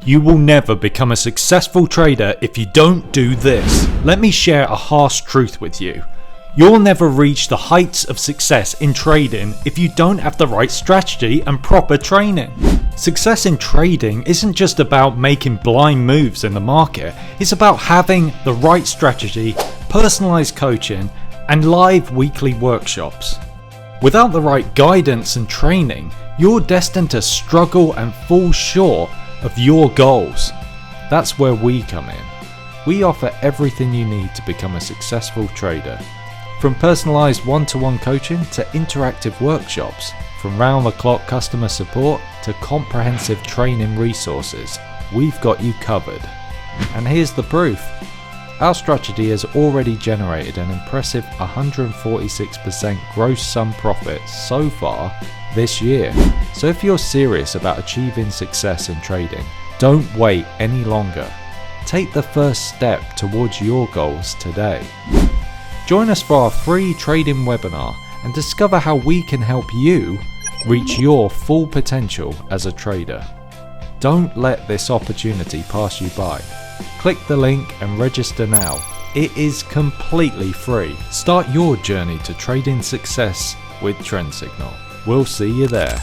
You will never become a successful trader if you don't do this. Let me share a harsh truth with you. You'll never reach the heights of success in trading if you don't have the right strategy and proper training. Success in trading isn't just about making blind moves in the market, it's about having the right strategy, personalised coaching, and live weekly workshops. Without the right guidance and training, you're destined to struggle and fall short of your goals. That's where we come in. We offer everything you need to become a successful trader. From personalised one-to-one coaching to interactive workshops, from round-the-clock customer support to comprehensive training resources, we've got you covered. And here's the proof. Our strategy has already generated an impressive 146% gross sum profit so far this year. So if you're serious about achieving success in trading, don't wait any longer. Take the first step towards your goals today. Join us for our free trading webinar and discover how we can help you reach your full potential as a trader. Don't let this opportunity pass you by. Click the link and register now. It is completely free. Start your journey to trading success with Trend Signal. We'll see you there.